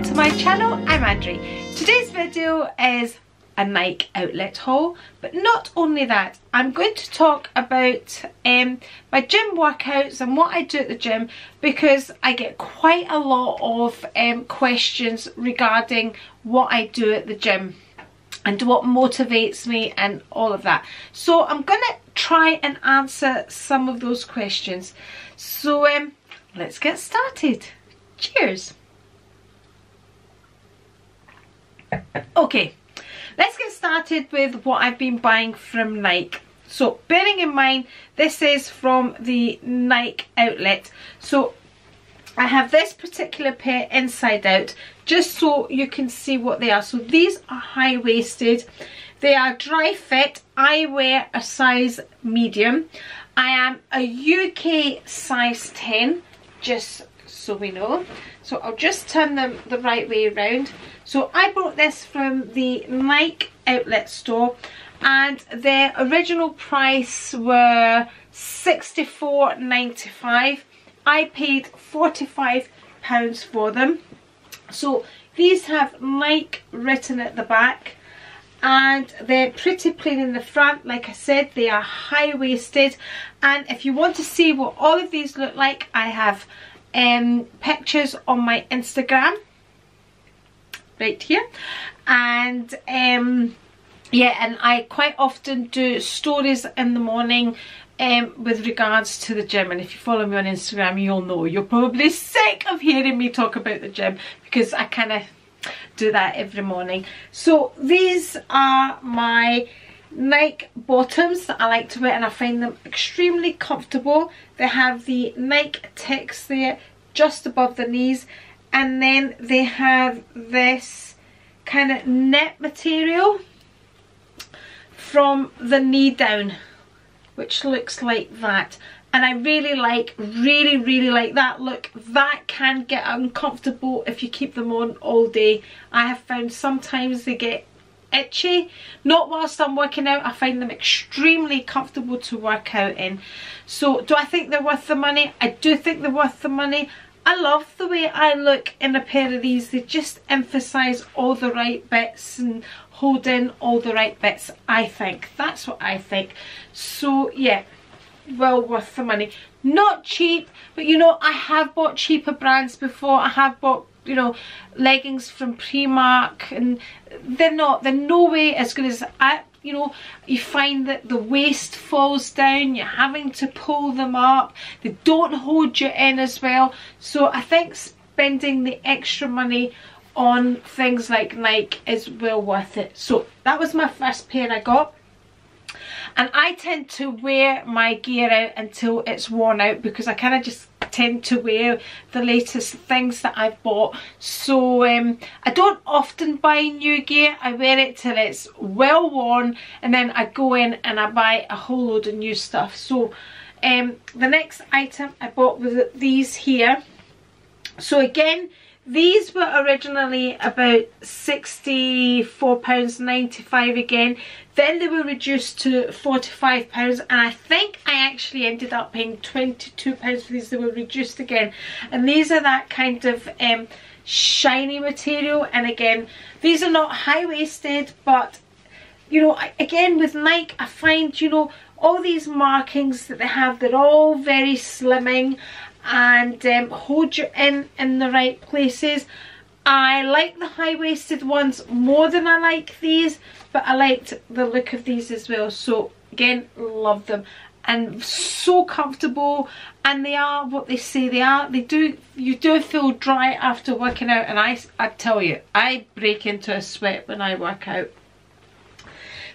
to my channel. I'm Andri. Today's video is a Nike outlet haul, but not only that, I'm going to talk about my gym workouts and what I do at the gym, because I get quite a lot of questions regarding what I do at the gym and what motivates me and all of that. So I'm gonna try and answer some of those questions. So let's get started. Cheers. Okay, let's get started with what I've been buying from Nike. So bearing in mind, this is from the Nike outlet. So I have this particular pair inside out, just so you can see what they are. So these are high-waisted. They are dry fit. I wear a size medium. I am a UK size 10, just so we know. So I'll just turn them the right way around. So I bought this from the Nike outlet store, and their original price were $64.95. I paid £45 for them. So these have Nike written at the back, and they're pretty plain in the front. Like I said, they are high-waisted, and if you want to see what all of these look like, I have pictures on my Instagram right here, and yeah, and I quite often do stories in the morning with regards to the gym. And if you follow me on Instagram, you'll know. You're probably sick of hearing me talk about the gym, because I kind of do that every morning. So these are my Nike bottoms that I like to wear, and I find them extremely comfortable. They have the Nike ticks there just above the knees, and then they have this kind of net material from the knee down, which looks like that. And I really like that look. That can get uncomfortable if you keep them on all day. I have found sometimes they get itchy. Not whilst I'm working out. I find them extremely comfortable to work out in. So do I think they're worth the money? I do think they're worth the money. I love the way I look in a pair of these. They just emphasise all the right bits and hold in all the right bits, I think. That's what I think. So yeah, well worth the money. Not cheap, but you know, I have bought cheaper brands before. I have bought, you know, leggings from Primark, and they're no way as good as you know, you find that the waist falls down, you're having to pull them up, they don't hold you in as well. So I think spending the extra money on things like Nike is well worth it. So that was my first pair I got. And I tend to wear my gear out until it's worn out, because I kind of just tend to wear the latest things that I've bought. So I don't often buy new gear. I wear it till it's well worn, and then I go in and I buy a whole load of new stuff. So the next item I bought was these here. So again, these were originally about £64.95 again. Then they were reduced to £45, and I think I actually ended up paying £22 for these. They were reduced again, and these are that kind of shiny material. And again, these are not high-waisted, but you know, again with Nike, I find, you know, all these markings that they have, they're all very slimming and hold you in the right places. I like the high-waisted ones more than I like these, but I liked the look of these as well. So again, love them, and so comfortable, and they are what they say they are. You do feel dry after working out, and I tell you, I break into a sweat when I work out.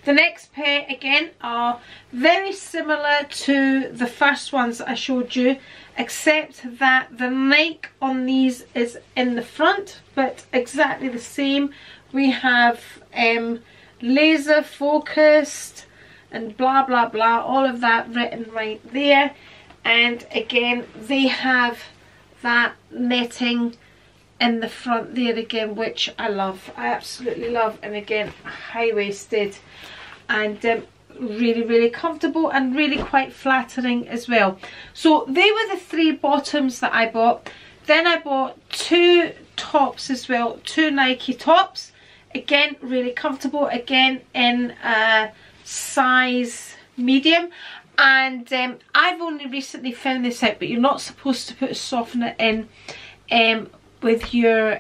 The next pair again are very similar to the first ones that I showed you, except that the Nike on these is in the front, but exactly the same. We have laser focused and blah blah blah, all of that written right there. And again, they have that netting in the front there again, which I love. I absolutely love. And again, high-waisted, and really comfortable, and really quite flattering as well. So they were the three bottoms that I bought. Then I bought 2 tops as well, 2 Nike tops. Again, really comfortable, again in size medium. And I've only recently found this out, but you're not supposed to put a softener in with your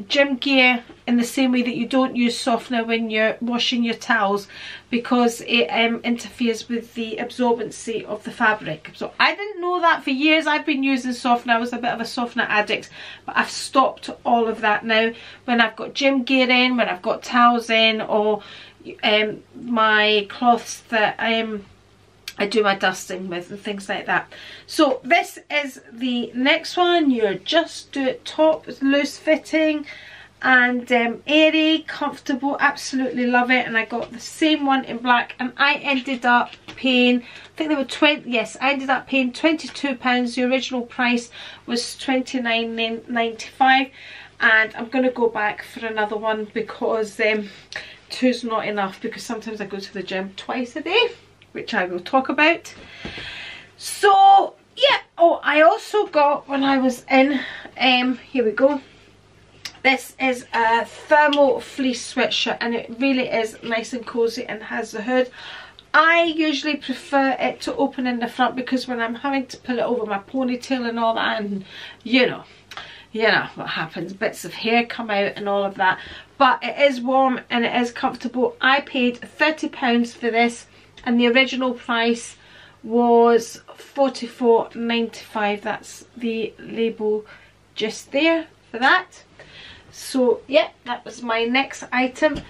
gym gear in the same way that you don't use softener when you're washing your towels, because it interferes with the absorbency of the fabric. So I didn't know that for years. I've been using softener. I was a bit of a softener addict, but I've stopped all of that now. When I've got gym gear in, when I've got towels in, or my cloths that I do my dusting with and things like that. So this is the next one. Your Just Do It top. It's loose fitting and airy, comfortable. Absolutely love it. And I got the same one in black, and I ended up paying, I think they were 20, yes, I ended up paying £22. The original price was £29.95, and I'm going to go back for another one because two's not enough, because sometimes I go to the gym twice a day, which I will talk about. So yeah, oh, I also got, when I was in, here we go, this is a thermal fleece sweatshirt, and it really is nice and cozy and has the hood. I usually prefer it to open in the front, because when I'm having to pull it over my ponytail and all that, and you know what happens, bits of hair come out and all of that, but it is warm and it is comfortable. I paid £30 for this, and the original price was $44.95. That's the label just there for that. So yeah, that was my next item.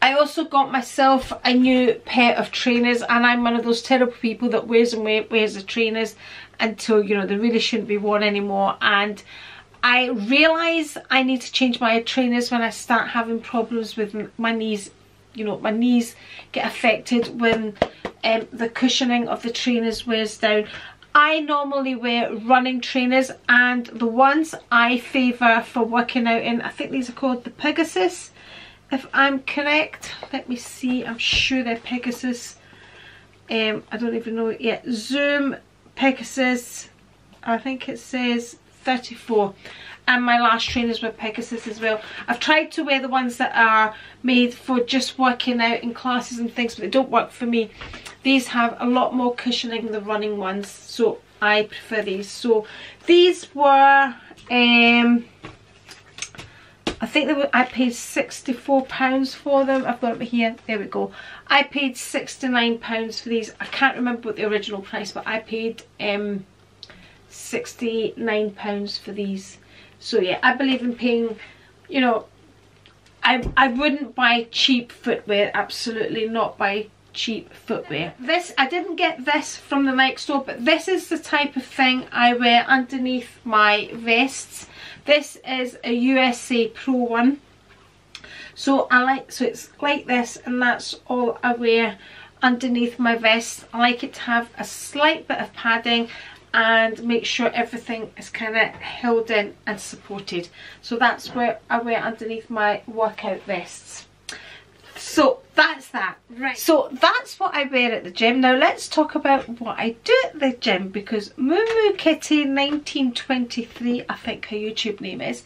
I also got myself a new pair of trainers, and I'm one of those terrible people that wears the trainers until, you know, they really shouldn't be worn anymore. And I realise I need to change my trainers when I start having problems with my knees. You know, my knees get affected when the cushioning of the trainers wears down. I normally wear running trainers, and the ones I favour for working out in, I think these are called the Pegasus, if I'm correct. Let me see, I'm sure they're Pegasus. I don't even know it yet. Zoom Pegasus, I think it says 34. And my last trainers were Pegasus as well. I've tried to wear the ones that are made for just working out in classes and things, but they don't work for me. These have a lot more cushioning than the running ones, so I prefer these. So these were, I think they were, I paid £64 for them. I've got it here, there we go. I paid £69 for these. I can't remember what the original price, but I paid £69 for these. So yeah, I believe in paying, you know, I wouldn't buy cheap footwear, absolutely not buy cheap footwear. This, I didn't get this from the Nike store, but this is the type of thing I wear underneath my vests. This is a USA Pro one. So it's like this, and that's all I wear underneath my vest. I like it to have a slight bit of padding and make sure everything is kind of held in and supported. So that's where I wear underneath my workout vests. So that's that. Right, so that's what I wear at the gym. Now let's talk about what I do at the gym, because Moo Kitty 1923, I think her YouTube name is,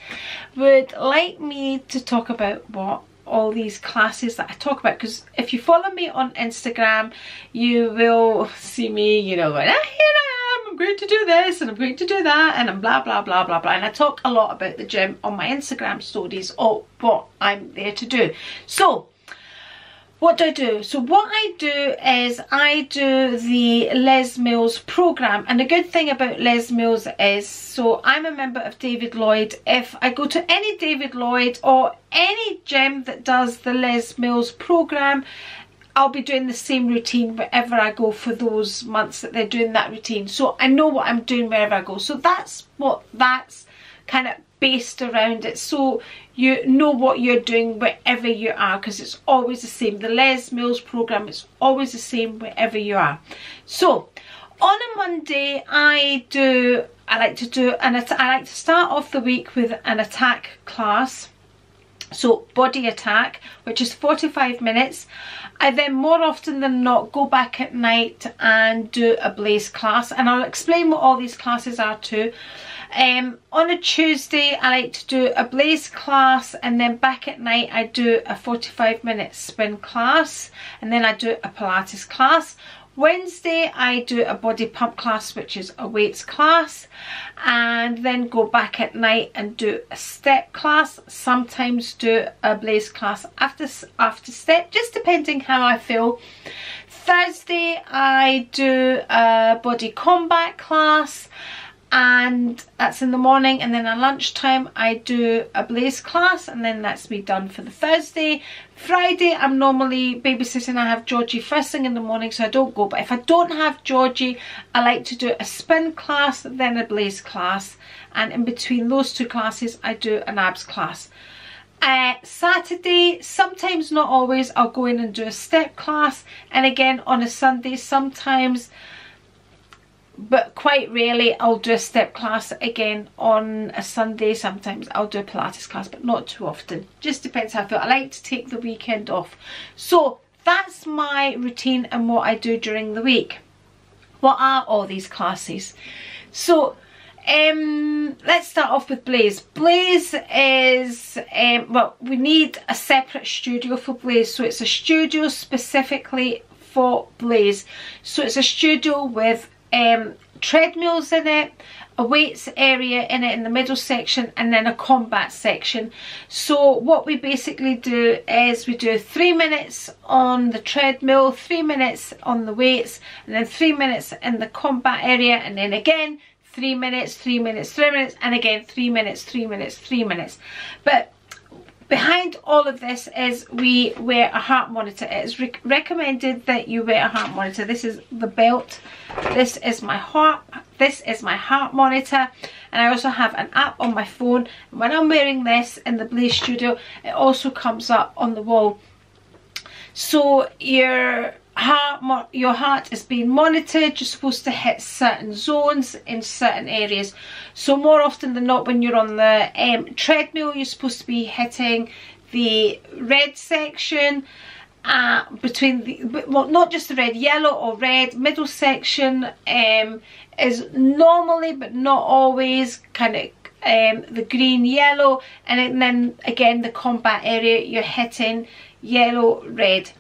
would like me to talk about what all these classes that I talk about, because if you follow me on Instagram, you will see me, you know, going, ah, here I am, I'm going to do this and I'm going to do that, and I'm blah blah blah blah blah, and I talk a lot about the gym on my Instagram stories, or what I'm there to do. So what do I do? So what I do is I do the Les Mills program, and the good thing about Les Mills is, so I'm a member of David Lloyd. If I go to any David Lloyd or any gym that does the Les Mills program, I'll be doing the same routine wherever I go for those months that they're doing that routine. So I know what I'm doing wherever I go. So that's what that's kind of based around it, so you know what you're doing wherever you are, because it's always the same. The Les Mills program is always the same wherever you are. So on a Monday, I like to start off the week with an attack class. So body attack, which is 45 minutes. I then more often than not go back at night and do a blaze class, and I'll explain what all these classes are too. On a Tuesday I like to do a blaze class, and then back at night I do a 45-minute spin class, and then I do a Pilates class. Wednesday I do a body pump class, which is a weights class, and then go back at night and do a step class. Sometimes do a blaze class after step, just depending how I feel. Thursday I do a body combat class, and that's in the morning, and then at lunchtime I do a blaze class, and then that's me done for the Thursday. Friday I'm normally babysitting. I have Georgie first thing in the morning, so I don't go, but if I don't have Georgie I like to do a spin class, then a blaze class, and in between those two classes I do an abs class. Saturday, sometimes not always, I'll go in and do a step class, and again on a Sunday sometimes, but quite rarely I'll do a step class again on a Sunday. Sometimes I'll do a Pilates class, but not too often. Just depends how I feel. I like to take the weekend off. So that's my routine and what I do during the week. What are all these classes? So let's start off with blaze. Blaze is, well, we need a separate studio for blaze. So it's a studio specifically for blaze. So it's a studio with treadmills in it, a weights area in it in the middle section, and then a combat section. So what we basically do is we do 3 minutes on the treadmill, 3 minutes on the weights, and then 3 minutes in the combat area, and then again 3 minutes, 3 minutes, 3 minutes, and again 3 minutes, 3 minutes, 3 minutes. But behind all of this is we wear a heart monitor. It is recommended that you wear a heart monitor. This is the belt. This is my heart. This is my heart monitor, and I also have an app on my phone. And when I'm wearing this in the Blaze studio, it also comes up on the wall. So your heart is being monitored. You're supposed to hit certain zones in certain areas. So more often than not, when you're on the treadmill, you're supposed to be hitting the red section, between the, well, not just the red, yellow or red. Middle section is normally, but not always, kind of the green, yellow, and then again the combat area, you're hitting yellow, red.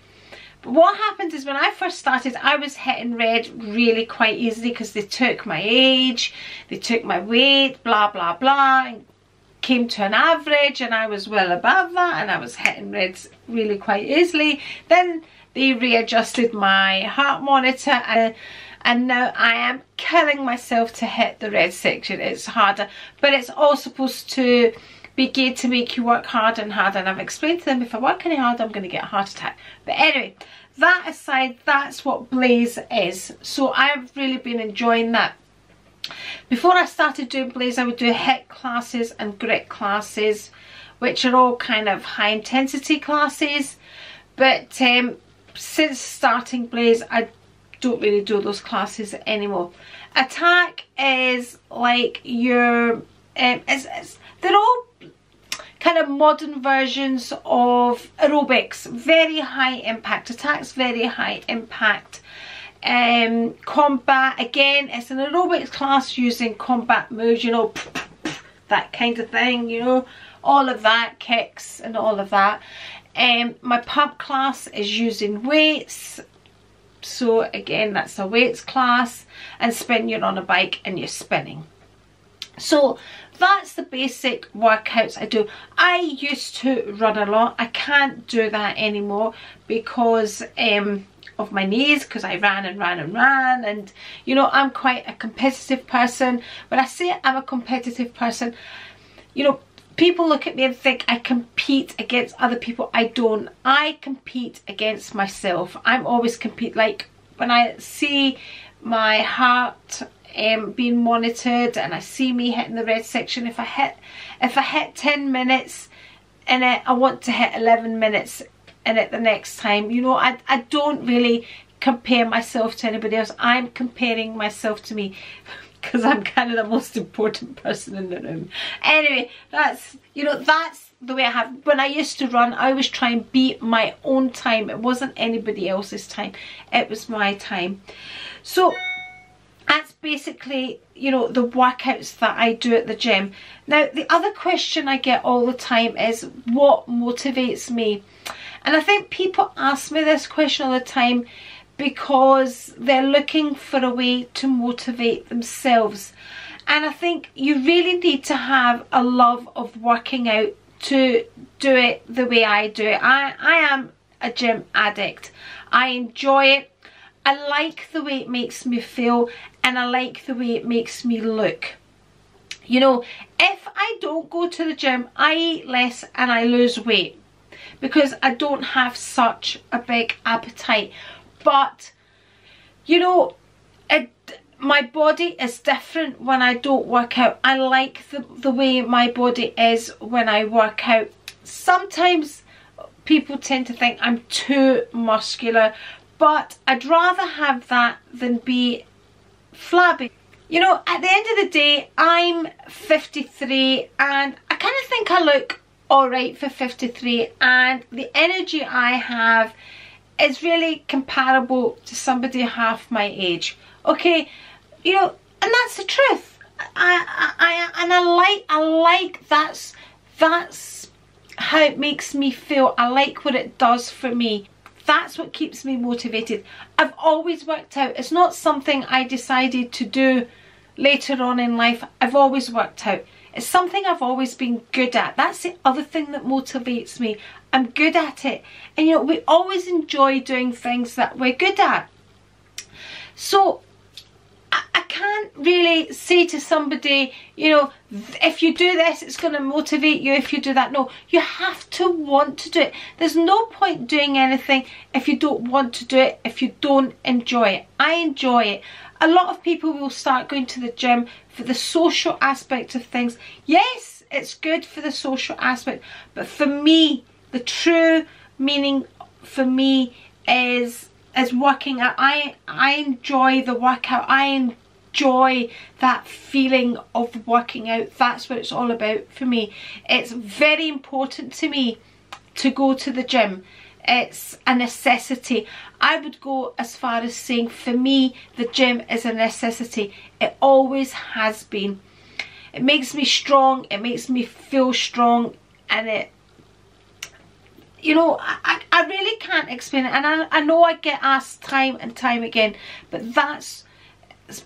But what happened is when I first started, I was hitting red really quite easily because they took my age, they took my weight, blah blah blah, and came to an average, and I was well above that, and I was hitting reds really quite easily. Then they readjusted my heart monitor, and now I am killing myself to hit the red section. It's harder, but it's all supposed to be geared to make you work harder and harder, and I've explained to them if I work any harder I'm going to get a heart attack. But anyway, that aside, that's what Blaze is. So I've really been enjoying that. Before I started doing Blaze, I would do HIIT classes and grit classes, which are all kind of high intensity classes, but since starting Blaze I don't really do those classes anymore. Attack is like your they're all kind of modern versions of aerobics. Very high impact. Attack's very high impact. Combat, again, it's an aerobics class using combat moves, you know, that kind of thing, you know, all of that, kicks and all of that. My pump class is using weights, so again that's a weights class, and spin, you're on a bike and you're spinning. So that's the basic workouts I do. I used to run a lot. I can't do that anymore because of my knees, because I ran and ran and ran, and you know, I'm quite a competitive person. When I say I'm a competitive person, you know, people look at me and think I compete against other people. I don't. I compete against myself. I'm always compete. Like when I see my heart being monitored and I see me hitting the red section, if I hit 10 minutes in it, I want to hit 11 minutes in it the next time. You know, I don't really compare myself to anybody else. I'm comparing myself to me because I'm kind of the most important person in the room. Anyway, that's, you know, that's the way I have. When I used to run, I always try and beat my own time. It wasn't anybody else's time, it was my time. So that's basically, you know, the workouts that I do at the gym. Now, the other question I get all the time is, what motivates me? And I think people ask me this question all the time because they're looking for a way to motivate themselves. And I think you really need to have a love of working out to do it the way I do it. I am a gym addict. I enjoy it. I like the way it makes me feel, and I like the way it makes me look. You know, if I don't go to the gym, I eat less and I lose weight because I don't have such a big appetite. But, you know, my body is different when I don't work out. I like the way my body is when I work out. Sometimes people tend to think I'm too muscular, but I'd rather have that than be flabby. You know, at the end of the day, I'm 53 and I kind of think I look alright for 53, and the energy I have is really comparable to somebody half my age. Okay, you know, and that's the truth. I like that's how it makes me feel. I like what it does for me. That's what keeps me motivated. I've always worked out. It's not something I decided to do later on in life. I've always worked out. It's something I've always been good at. That's the other thing that motivates me. I'm good at it. And you know, we always enjoy doing things that we're good at. So I can't really say to somebody, you know, if you do this, it's going to motivate you. If you do that, no, you have to want to do it. There's no point doing anything if you don't want to do it, if you don't enjoy it. I enjoy it. A lot of people will start going to the gym for the social aspect of things. Yes, it's good for the social aspect, but for me, the true meaning for me is working out. I enjoy the workout. I enjoy that feeling of working out. That's what it's all about for me. It's very important to me to go to the gym. It's a necessity. I would go as far as saying, for me, the gym is a necessity. It always has been. It makes me strong. It makes me feel strong, and it, you know, I really can't explain it. And I know I get asked time and time again, but that's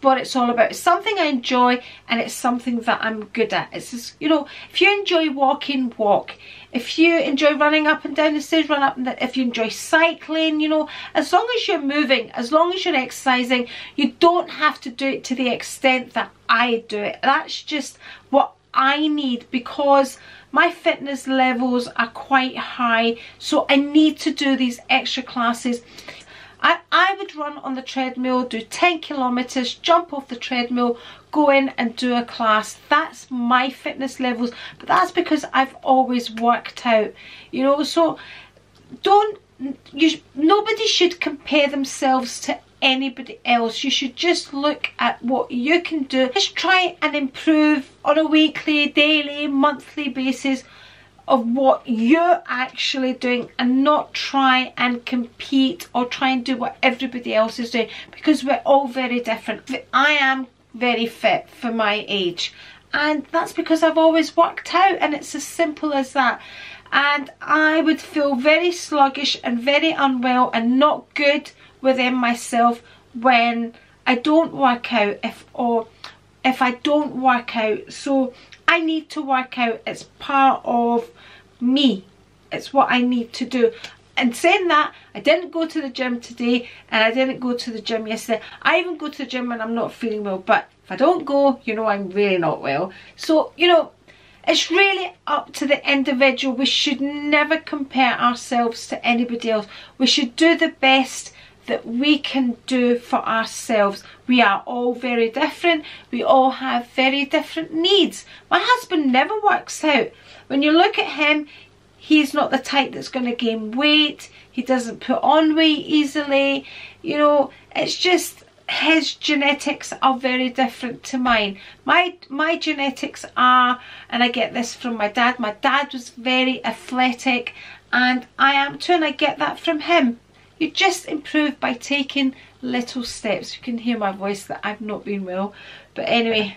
what it's all about. It's something I enjoy, and it's something that I'm good at. It's just, you know, if you enjoy walking, walk. If you enjoy running up and down the stairs, run up and down. If you enjoy cycling, you know, as long as you're moving, as long as you're exercising, you don't have to do it to the extent that I do it. That's just what I need, because my fitness levels are quite high, so I need to do these extra classes. I would run on the treadmill, do 10 kilometers, jump off the treadmill, go in and do a class. That's my fitness levels, but that's because I've always worked out, you know. So nobody should compare themselves to anybody else. You should just look at what you can do. Just try and improve on a weekly, daily, monthly basis of what you're actually doing, and not try and compete or try and do what everybody else is doing, because we're all very different. I am very fit for my age, and that's because I've always worked out, and it's as simple as that. And I would feel very sluggish and very unwell and not good within myself when I don't work out, if I don't work out. So I need to work out. It's part of me. It's what I need to do. And saying that, I didn't go to the gym today, and I didn't go to the gym yesterday. I even go to the gym when I'm not feeling well, but if I don't go, you know, I'm really not well. So, you know, it's really up to the individual. We should never compare ourselves to anybody else. We should do the best that we can do for ourselves. We are all very different. We all have very different needs. My husband never works out. When you look at him, he's not the type that's going to gain weight. He doesn't put on weight easily. You know, it's just his genetics are very different to mine. My genetics are, and I get this from my dad was very athletic, and I am too, and I get that from him. You just improve by taking little steps. You can hear my voice that I've not been well, but anyway,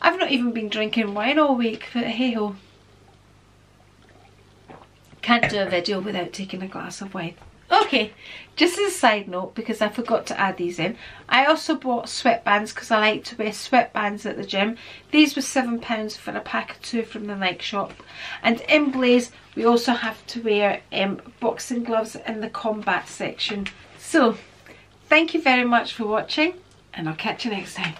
I've not even been drinking wine all week, but hey ho. Can't do a video without taking a glass of wine. Okay, just as a side note, because I forgot to add these in, I also bought sweatbands because I like to wear sweatbands at the gym. These were £7 for a pack of 2 from the Nike shop. And in Blaze, we also have to wear boxing gloves in the combat section. So, thank you very much for watching, and I'll catch you next time.